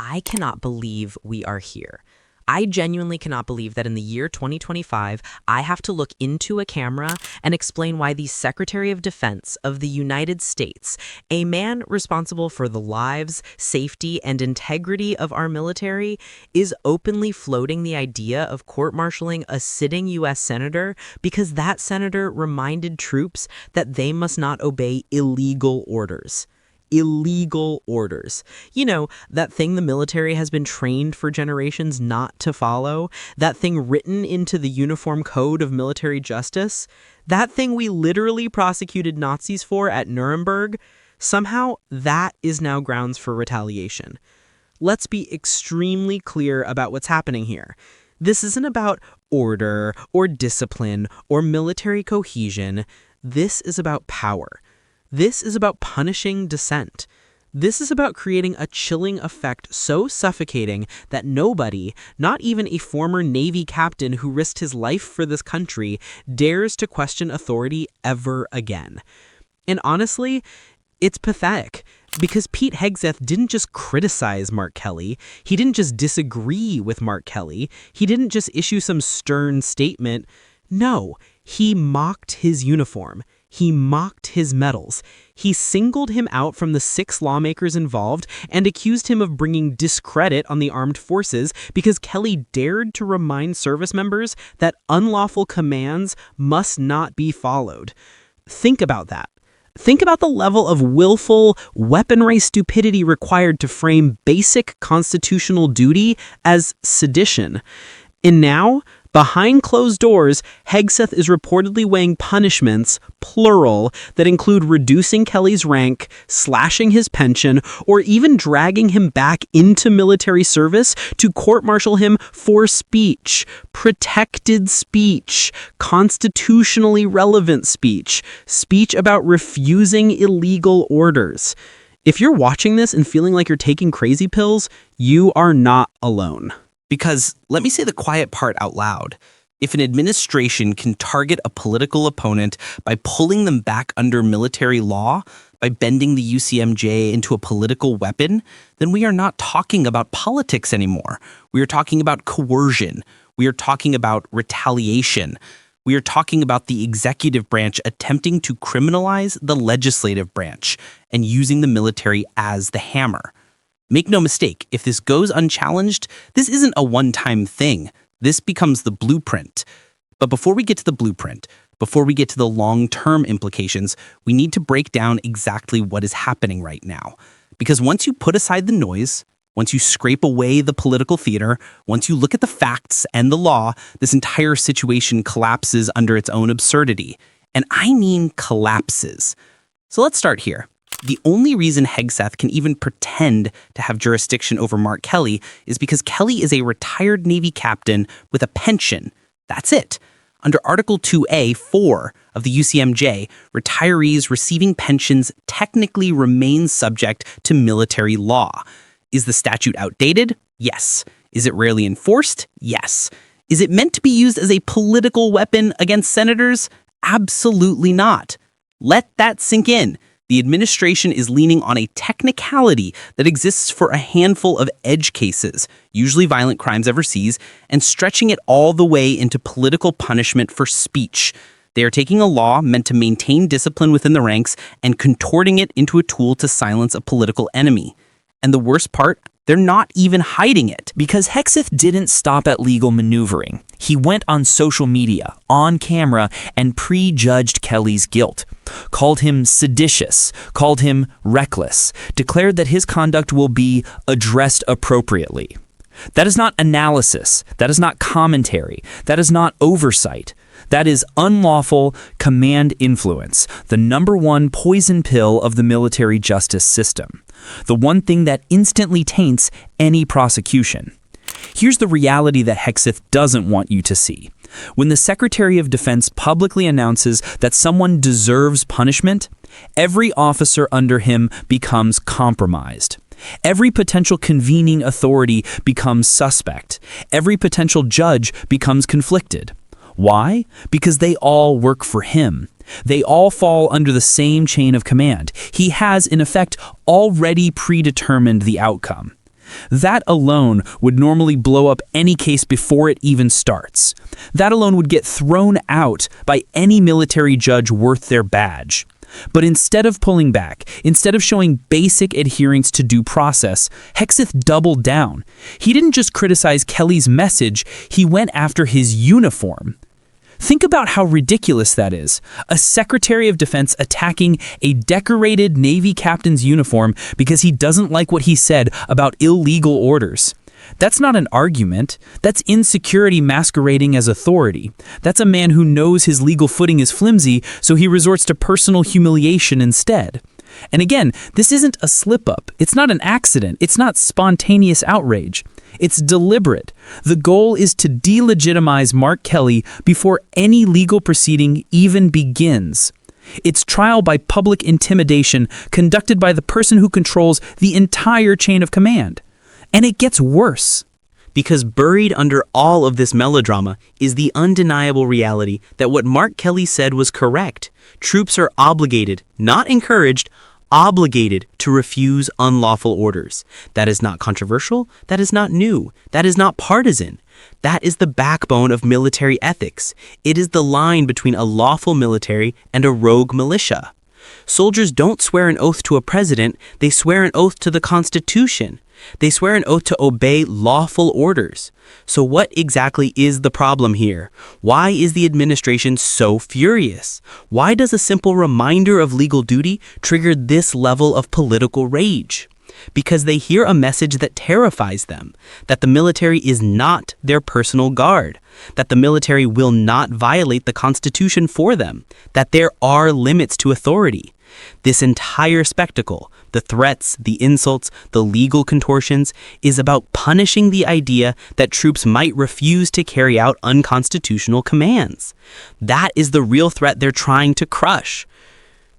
I cannot believe we are here. I genuinely cannot believe that in the year 2025, I have to look into a camera and explain why the Secretary of Defense of the United States, a man responsible for the lives, safety, and integrity of our military, is openly floating the idea of court-martialing a sitting U.S. senator because that senator reminded troops that they must not obey illegal orders. Illegal orders. You know, that thing the military has been trained for generations not to follow, that thing written into the Uniform Code of Military Justice, that thing we literally prosecuted Nazis for at Nuremberg. Somehow, that is now grounds for retaliation. Let's be extremely clear about what's happening here. This isn't about order or discipline or military cohesion. This is about power. This is about punishing dissent. This is about creating a chilling effect so suffocating that nobody, not even a former Navy captain who risked his life for this country, dares to question authority ever again. And honestly, it's pathetic because Pete Hegseth didn't just criticize Mark Kelly. He didn't just disagree with Mark Kelly. He didn't just issue some stern statement. No, he mocked his uniform. He mocked his medals. He singled him out from the 6 lawmakers involved and accused him of bringing discredit on the armed forces because Kelly dared to remind service members that unlawful commands must not be followed. Think about that. Think about the level of willful, weaponized stupidity required to frame basic constitutional duty as sedition. And now, behind closed doors, Hegseth is reportedly weighing punishments, plural, that include reducing Kelly's rank, slashing his pension, or even dragging him back into military service to court-martial him for speech, protected speech, constitutionally relevant speech, speech about refusing illegal orders. If you're watching this and feeling like you're taking crazy pills, you are not alone. Because, let me say the quiet part out loud, if an administration can target a political opponent by pulling them back under military law, by bending the UCMJ into a political weapon, then we are not talking about politics anymore. We are talking about coercion. We are talking about retaliation. We are talking about the executive branch attempting to criminalize the legislative branch and using the military as the hammer. Make no mistake, if this goes unchallenged, this isn't a one-time thing. This becomes the blueprint. But before we get to the blueprint, before we get to the long-term implications, we need to break down exactly what is happening right now. Because once you put aside the noise, once you scrape away the political theater, once you look at the facts and the law, this entire situation collapses under its own absurdity. And I mean collapses. So let's start here. The only reason Hegseth can even pretend to have jurisdiction over Mark Kelly is because Kelly is a retired Navy captain with a pension. That's it. Under Article 2A.4 of the UCMJ, retirees receiving pensions technically remain subject to military law. Is the statute outdated? Yes. Is it rarely enforced? Yes. Is it meant to be used as a political weapon against senators? Absolutely not. Let that sink in. The administration is leaning on a technicality that exists for a handful of edge cases, usually violent crimes overseas, and stretching it all the way into political punishment for speech. They are taking a law meant to maintain discipline within the ranks and contorting it into a tool to silence a political enemy. And the worst part, they're not even hiding it. Because Hegseth didn't stop at legal maneuvering. He went on social media, on camera, and prejudged Kelly's guilt. Called him seditious, called him reckless, declared that his conduct will be addressed appropriately. That is not analysis. That is not commentary. That is not oversight. That is unlawful command influence, the #1 poison pill of the military justice system. The one thing that instantly taints any prosecution. Here's the reality that Hegseth doesn't want you to see. When the Secretary of Defense publicly announces that someone deserves punishment, every officer under him becomes compromised. Every potential convening authority becomes suspect. Every potential judge becomes conflicted. Why? Because they all work for him. They all fall under the same chain of command. He has, in effect, already predetermined the outcome. That alone would normally blow up any case before it even starts. That alone would get thrown out by any military judge worth their badge. But instead of pulling back, instead of showing basic adherence to due process, Hegseth doubled down. He didn't just criticize Kelly's message, he went after his uniform. Think about how ridiculous that is. A Secretary of Defense attacking a decorated Navy captain's uniform because he doesn't like what he said about illegal orders. That's not an argument. That's insecurity masquerading as authority. That's a man who knows his legal footing is flimsy, so he resorts to personal humiliation instead. And again, this isn't a slip-up. It's not an accident. It's not spontaneous outrage. It's deliberate. The goal is to delegitimize Mark Kelly before any legal proceeding even begins. It's trial by public intimidation conducted by the person who controls the entire chain of command. And it gets worse. Because buried under all of this melodrama is the undeniable reality that what Mark Kelly said was correct. Troops are obligated, not encouraged, obligated to refuse unlawful orders. That is not controversial. That is not new. That is not partisan. That is the backbone of military ethics. It is the line between a lawful military and a rogue militia. Soldiers don't swear an oath to a president, they swear an oath to the Constitution. They swear an oath to obey lawful orders. So what exactly is the problem here? Why is the administration so furious? Why does a simple reminder of legal duty trigger this level of political rage? Because they hear a message that terrifies them, that the military is not their personal guard, that the military will not violate the Constitution for them, that there are limits to authority. This entire spectacle, the threats, the insults, the legal contortions, is about punishing the idea that troops might refuse to carry out unconstitutional commands. That is the real threat they're trying to crush.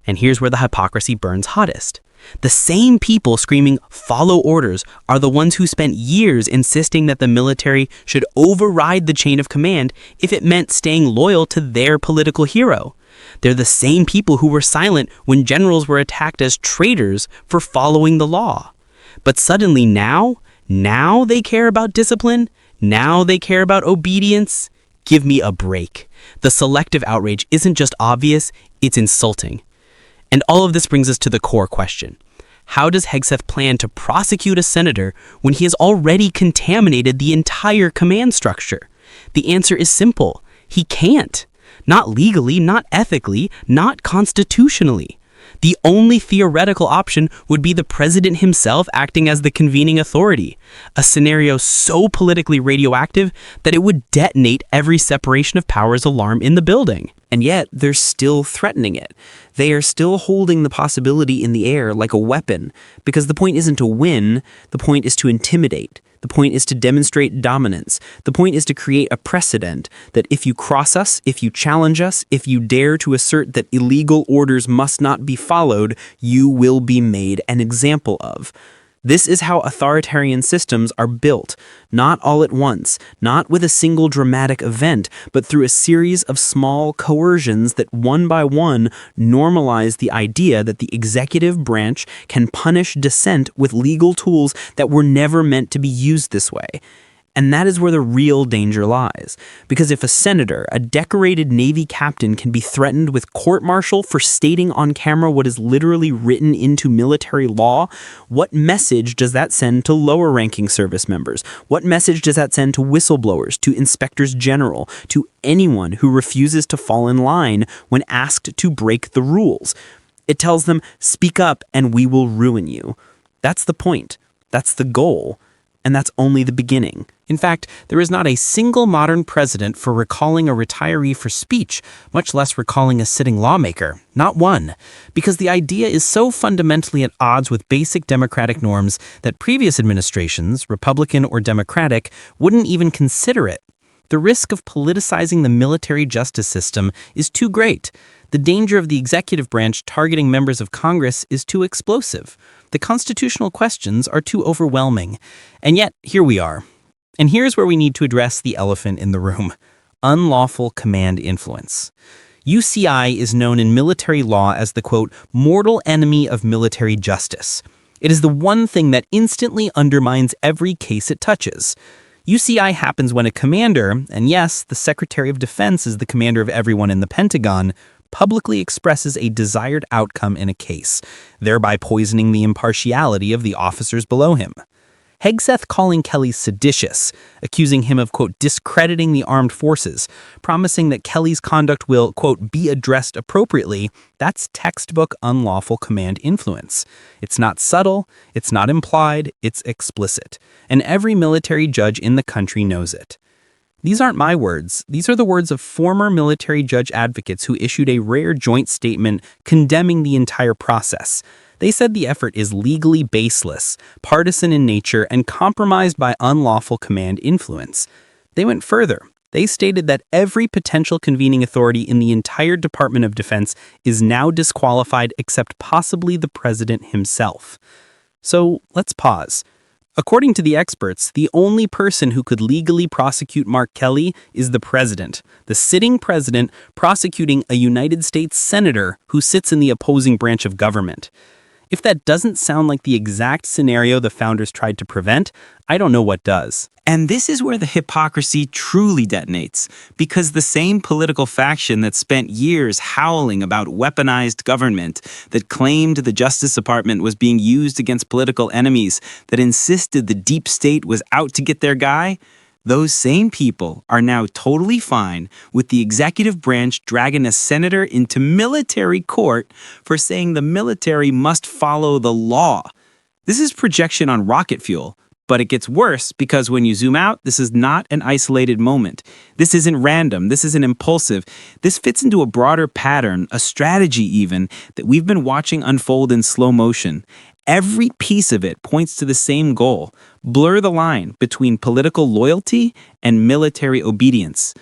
And here's where the hypocrisy burns hottest. The same people screaming "follow orders" are the ones who spent years insisting that the military should override the chain of command if it meant staying loyal to their political hero. They're the same people who were silent when generals were attacked as traitors for following the law. But suddenly now they care about discipline? Now they care about obedience? Give me a break. The selective outrage isn't just obvious, it's insulting. And all of this brings us to the core question. How does Hegseth plan to prosecute a senator when he has already contaminated the entire command structure? The answer is simple. He can't. Not legally, not ethically, not constitutionally. The only theoretical option would be the president himself acting as the convening authority, a scenario so politically radioactive that it would detonate every separation of powers alarm in the building. And yet, they're still threatening it. They are still holding the possibility in the air like a weapon, because the point isn't to win, the point is to intimidate. The point is to demonstrate dominance. The point is to create a precedent that if you cross us, if you challenge us, if you dare to assert that illegal orders must not be followed, you will be made an example of. This is how authoritarian systems are built, not all at once, not with a single dramatic event, but through a series of small coercions that one by one normalize the idea that the executive branch can punish dissent with legal tools that were never meant to be used this way. And that is where the real danger lies. Because if a senator, a decorated Navy captain, can be threatened with court-martial for stating on camera what is literally written into military law, what message does that send to lower-ranking service members? What message does that send to whistleblowers, to inspectors general, to anyone who refuses to fall in line when asked to break the rules? It tells them, speak up and we will ruin you. That's the point. That's the goal. And that's only the beginning. In fact, there is not a single modern precedent for recalling a retiree for speech, much less recalling a sitting lawmaker. Not one. Because the idea is so fundamentally at odds with basic democratic norms that previous administrations, Republican or Democratic, wouldn't even consider it. The risk of politicizing the military justice system is too great. The danger of the executive branch targeting members of Congress is too explosive. The constitutional questions are too overwhelming. And yet, here we are. And here's where we need to address the elephant in the room: unlawful command influence. UCI is known in military law as the, quote, mortal enemy of military justice. It is the one thing that instantly undermines every case it touches. UCI happens when a commander, and yes, the Secretary of Defense is the commander of everyone in the Pentagon, publicly expresses a desired outcome in a case, thereby poisoning the impartiality of the officers below him. Hegseth calling Kelly seditious, accusing him of, quote, discrediting the armed forces, promising that Kelly's conduct will, quote, be addressed appropriately, that's textbook unlawful command influence. It's not subtle, it's not implied, it's explicit. And every military judge in the country knows it. These aren't my words. These are the words of former military judge advocates who issued a rare joint statement condemning the entire process. They said the effort is legally baseless, partisan in nature, and compromised by unlawful command influence. They went further. They stated that every potential convening authority in the entire Department of Defense is now disqualified except possibly the president himself. So let's pause. According to the experts, the only person who could legally prosecute Mark Kelly is the president, the sitting president prosecuting a United States senator who sits in the opposing branch of government. If that doesn't sound like the exact scenario the founders tried to prevent, I don't know what does. And this is where the hypocrisy truly detonates, because the same political faction that spent years howling about weaponized government, that claimed the Justice Department was being used against political enemies, that insisted the deep state was out to get their guy, those same people are now totally fine with the executive branch dragging a senator into military court for saying the military must follow the law. This is projection on rocket fuel, but it gets worse because when you zoom out, this is not an isolated moment. This isn't random. This isn't impulsive. This fits into a broader pattern, a strategy even, that we've been watching unfold in slow motion. Every piece of it points to the same goal: blur the line between political loyalty and military obedience.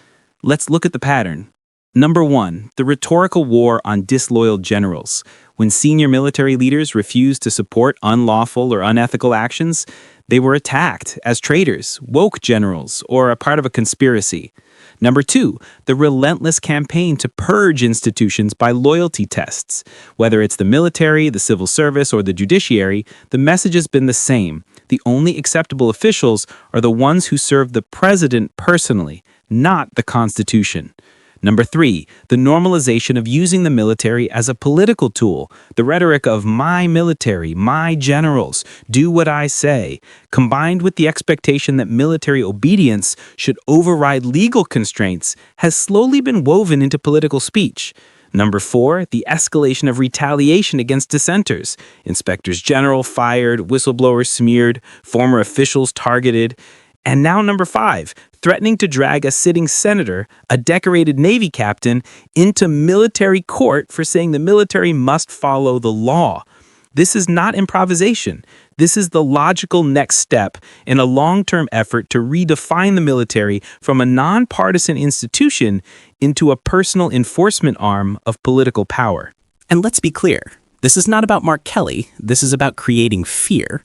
Let's look at the pattern. Number 1, the rhetorical war on disloyal generals. When senior military leaders refused to support unlawful or unethical actions, they were attacked as traitors, woke generals, or a part of a conspiracy. Number 2, the relentless campaign to purge institutions by loyalty tests. Whether it's the military, the civil service, or the judiciary, the message has been the same. The only acceptable officials are the ones who serve the president personally, not the Constitution. Number 3, the normalization of using the military as a political tool. The rhetoric of my military, my generals, do what I say, combined with the expectation that military obedience should override legal constraints, has slowly been woven into political speech. Number 4, the escalation of retaliation against dissenters. Inspectors general fired, whistleblowers smeared, former officials targeted. And now number 5, threatening to drag a sitting senator, a decorated Navy captain, into military court for saying the military must follow the law. This is not improvisation. This is the logical next step in a long-term effort to redefine the military from a nonpartisan institution into a personal enforcement arm of political power. And let's be clear, this is not about Mark Kelly. This is about creating fear.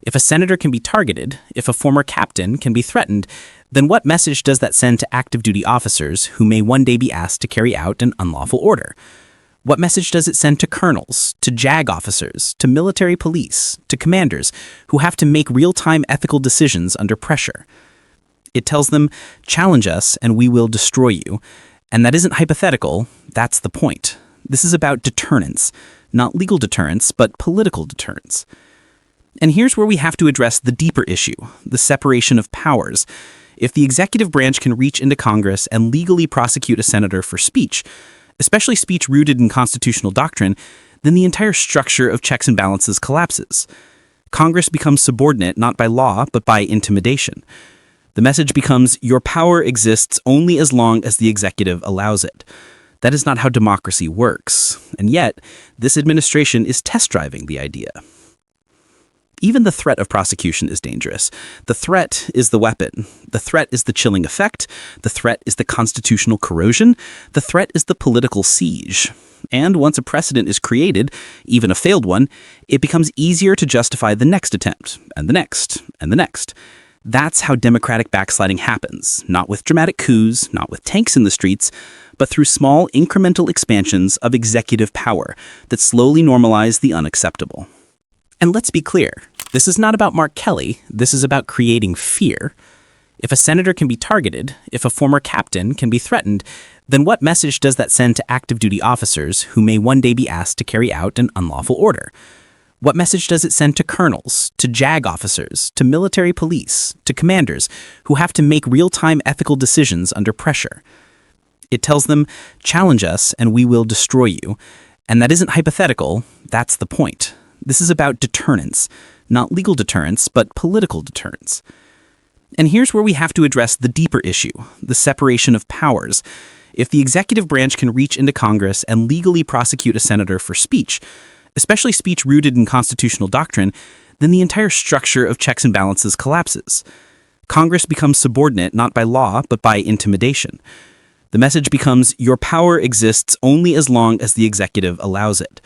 If a senator can be targeted, if a former captain can be threatened, then what message does that send to active duty officers who may one day be asked to carry out an unlawful order? What message does it send to colonels, to JAG officers, to military police, to commanders who have to make real-time ethical decisions under pressure? It tells them, challenge us and we will destroy you. And that isn't hypothetical, that's the point. This is about deterrence, not legal deterrence, but political deterrence. And here's where we have to address the deeper issue, the separation of powers. If the executive branch can reach into Congress and legally prosecute a senator for speech, especially speech rooted in constitutional doctrine, then the entire structure of checks and balances collapses. Congress becomes subordinate not by law, but by intimidation. The message becomes, your power exists only as long as the executive allows it. That is not how democracy works. And yet, this administration is test driving the idea. Even the threat of prosecution is dangerous. The threat is the weapon. The threat is the chilling effect. The threat is the constitutional corrosion. The threat is the political siege. And once a precedent is created, even a failed one, it becomes easier to justify the next attempt, and the next, and the next. That's how democratic backsliding happens, not with dramatic coups, not with tanks in the streets, but through small incremental expansions of executive power that slowly normalize the unacceptable. And let's be clear, this is not about Mark Kelly. This is about creating fear. If a senator can be targeted, if a former captain can be threatened, then what message does that send to active duty officers who may one day be asked to carry out an unlawful order? What message does it send to colonels, to JAG officers, to military police, to commanders who have to make real-time ethical decisions under pressure? It tells them, challenge us and we will destroy you. And that isn't hypothetical, that's the point. This is about deterrence, not legal deterrence, but political deterrence. And here's where we have to address the deeper issue, the separation of powers. If the executive branch can reach into Congress and legally prosecute a senator for speech, especially speech rooted in constitutional doctrine, then the entire structure of checks and balances collapses. Congress becomes subordinate not by law, but by intimidation. The message becomes, your power exists only as long as the executive allows it.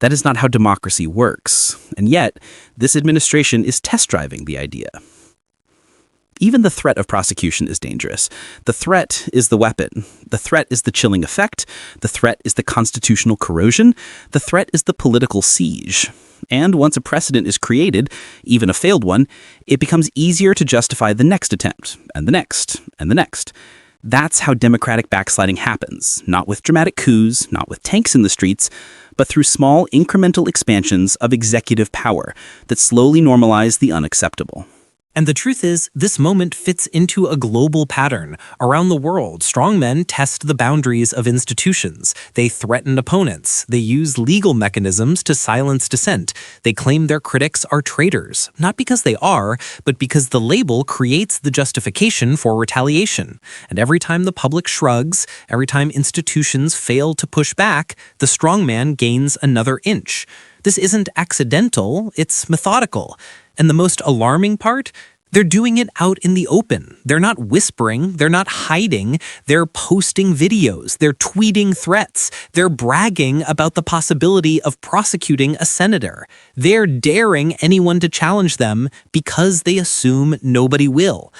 That is not how democracy works. And yet, this administration is test driving the idea. Even the threat of prosecution is dangerous. The threat is the weapon. The threat is the chilling effect. The threat is the constitutional corrosion. The threat is the political siege. And once a precedent is created, even a failed one, it becomes easier to justify the next attempt, and the next, and the next. That's how democratic backsliding happens, not with dramatic coups, not with tanks in the streets, but through small incremental expansions of executive power that slowly normalize the unacceptable. And the truth is, this moment fits into a global pattern. Around the world, strongmen test the boundaries of institutions. They threaten opponents. They use legal mechanisms to silence dissent. They claim their critics are traitors, not because they are, but because the label creates the justification for retaliation. And every time the public shrugs, every time institutions fail to push back, the strongman gains another inch. This isn't accidental, it's methodical. And the most alarming part? They're doing it out in the open. They're not whispering, they're not hiding, they're posting videos, they're tweeting threats, they're bragging about the possibility of prosecuting a senator. They're daring anyone to challenge them because they assume nobody will.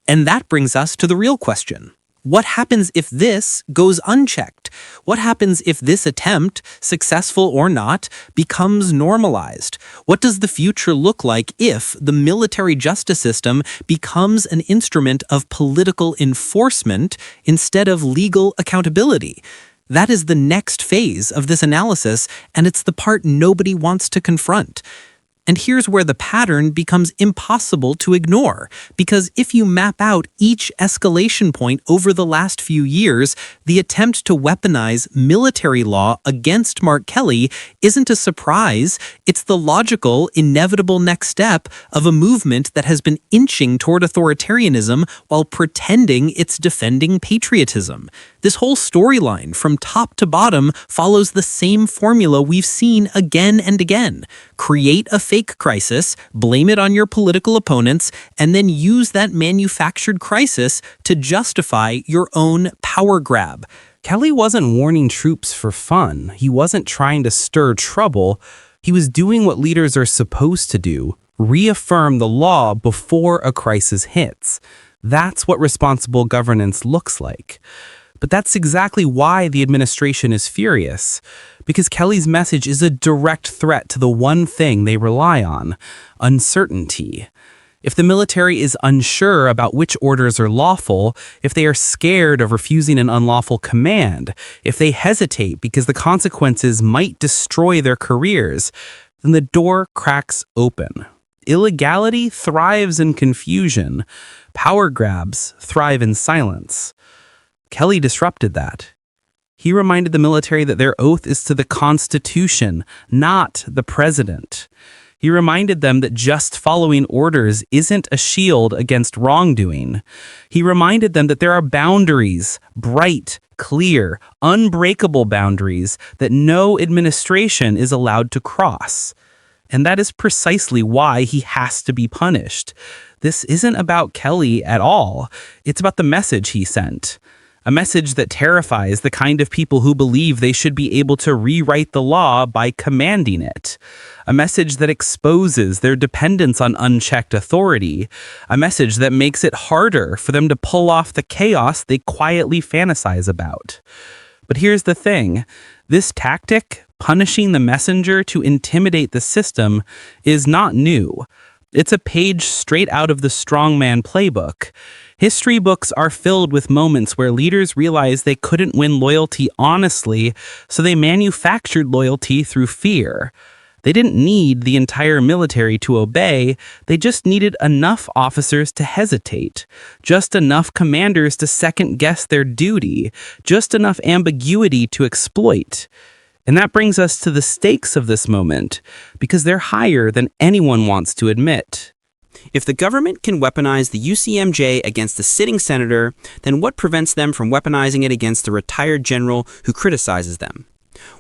And that brings us to the real question. What happens if this goes unchecked? What happens if this attempt, successful or not, becomes normalized? What does the future look like if the military justice system becomes an instrument of political enforcement instead of legal accountability? That is the next phase of this analysis, and it's the part nobody wants to confront. And here's where the pattern becomes impossible to ignore, because if you map out each escalation point over the last few years, the attempt to weaponize military law against Mark Kelly isn't a surprise. It's the logical, inevitable next step of a movement that has been inching toward authoritarianism while pretending it's defending patriotism. This whole storyline, from top to bottom, follows the same formula we've seen again and again. Create a fake crisis, blame it on your political opponents, and then use that manufactured crisis to justify your own power grab. Kelly wasn't warning troops for fun. He wasn't trying to stir trouble. He was doing what leaders are supposed to do, reaffirm the law before a crisis hits. That's what responsible governance looks like. But that's exactly why the administration is furious, because Kelly's message is a direct threat to the one thing they rely on: uncertainty. If the military is unsure about which orders are lawful, if they are scared of refusing an unlawful command, if they hesitate because the consequences might destroy their careers, then the door cracks open. Illegality thrives in confusion. Power grabs thrive in silence. Kelly disrupted that. He reminded the military that their oath is to the Constitution, not the president. He reminded them that just following orders isn't a shield against wrongdoing. He reminded them that there are boundaries, bright, clear, unbreakable boundaries that no administration is allowed to cross. And that is precisely why he has to be punished. This isn't about Kelly at all. It's about the message he sent. A message that terrifies the kind of people who believe they should be able to rewrite the law by commanding it. A message that exposes their dependence on unchecked authority. A message that makes it harder for them to pull off the chaos they quietly fantasize about. But here's the thing. This tactic, punishing the messenger to intimidate the system is not new. It's a page straight out of the strongman playbook. History books are filled with moments where leaders realized they couldn't win loyalty honestly, so they manufactured loyalty through fear. They didn't need the entire military to obey, they just needed enough officers to hesitate, just enough commanders to second-guess their duty, just enough ambiguity to exploit. And that brings us to the stakes of this moment, because they're higher than anyone wants to admit. If the government can weaponize the UCMJ against a sitting senator, then what prevents them from weaponizing it against a retired general who criticizes them?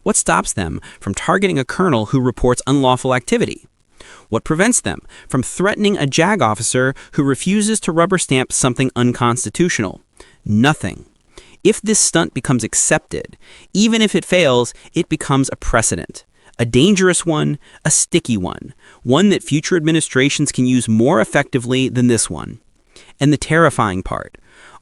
What stops them from targeting a colonel who reports unlawful activity? What prevents them from threatening a JAG officer who refuses to rubber stamp something unconstitutional? Nothing. If this stunt becomes accepted, even if it fails, it becomes a precedent. A dangerous one, a sticky one that future administrations can use more effectively than this one. And the terrifying part,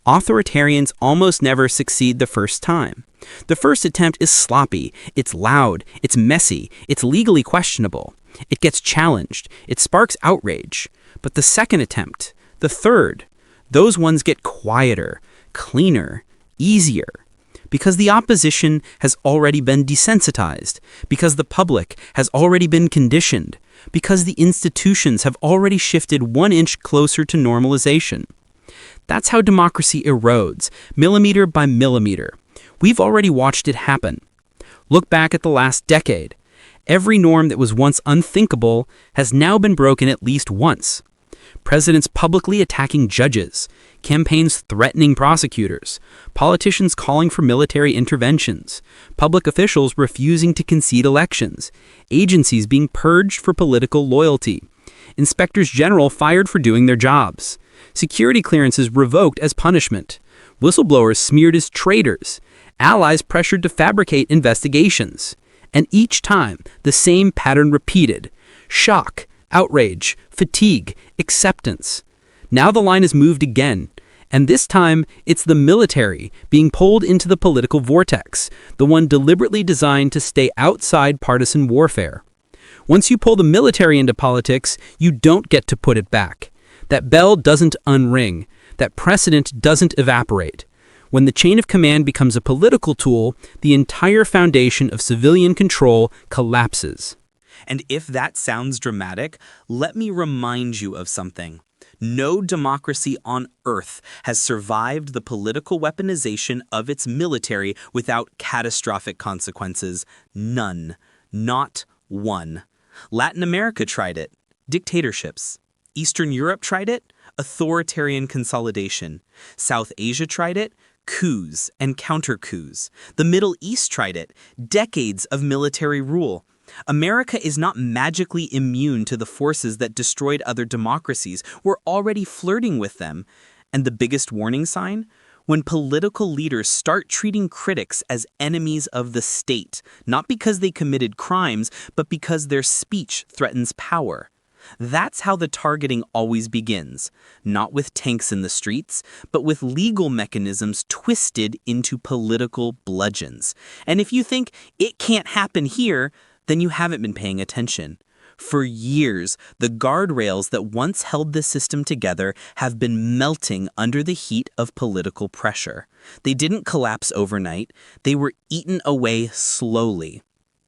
authoritarians almost never succeed the first time. The first attempt is sloppy, it's loud, it's messy, it's legally questionable. It gets challenged, it sparks outrage. But the second attempt, the third, those ones get quieter, cleaner, easier. Because the opposition has already been desensitized, because the public has already been conditioned, because the institutions have already shifted 1 inch closer to normalization. That's how democracy erodes, millimeter by millimeter. We've already watched it happen. Look back at the last decade. Every norm that was once unthinkable has now been broken at least once. Presidents publicly attacking judges, campaigns threatening prosecutors, politicians calling for military interventions, public officials refusing to concede elections, agencies being purged for political loyalty, inspectors general fired for doing their jobs, security clearances revoked as punishment, whistleblowers smeared as traitors, allies pressured to fabricate investigations. And each time, the same pattern repeated: shock, outrage, fatigue, acceptance. Now the line has moved again, and this time it's the military being pulled into the political vortex, the one deliberately designed to stay outside partisan warfare. Once you pull the military into politics, you don't get to put it back. That bell doesn't unring. That precedent doesn't evaporate. When the chain of command becomes a political tool, the entire foundation of civilian control collapses. And if that sounds dramatic, let me remind you of something. No democracy on earth has survived the political weaponization of its military without catastrophic consequences. None. Not one. Latin America tried it. Dictatorships. Eastern Europe tried it. Authoritarian consolidation. South Asia tried it. Coups and counter-coups. The Middle East tried it. Decades of military rule. America is not magically immune to the forces that destroyed other democracies. We're already flirting with them. And the biggest warning sign? When political leaders start treating critics as enemies of the state, not because they committed crimes, but because their speech threatens power. That's how the targeting always begins, not with tanks in the streets, but with legal mechanisms twisted into political bludgeons. And if you think it can't happen here, then you haven't been paying attention. For years, the guardrails that once held this system together have been melting under the heat of political pressure. They didn't collapse overnight, they were eaten away slowly.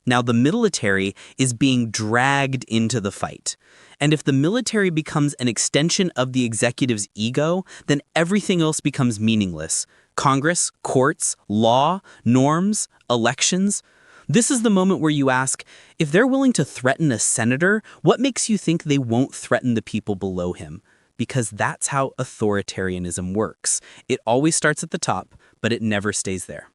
Now the military is being dragged into the fight. And if the military becomes an extension of the executive's ego, then everything else becomes meaningless. Congress, courts, law, norms, elections. This is the moment where you ask, if they're willing to threaten a senator, what makes you think they won't threaten the people below him? Because that's how authoritarianism works. It always starts at the top, but it never stays there.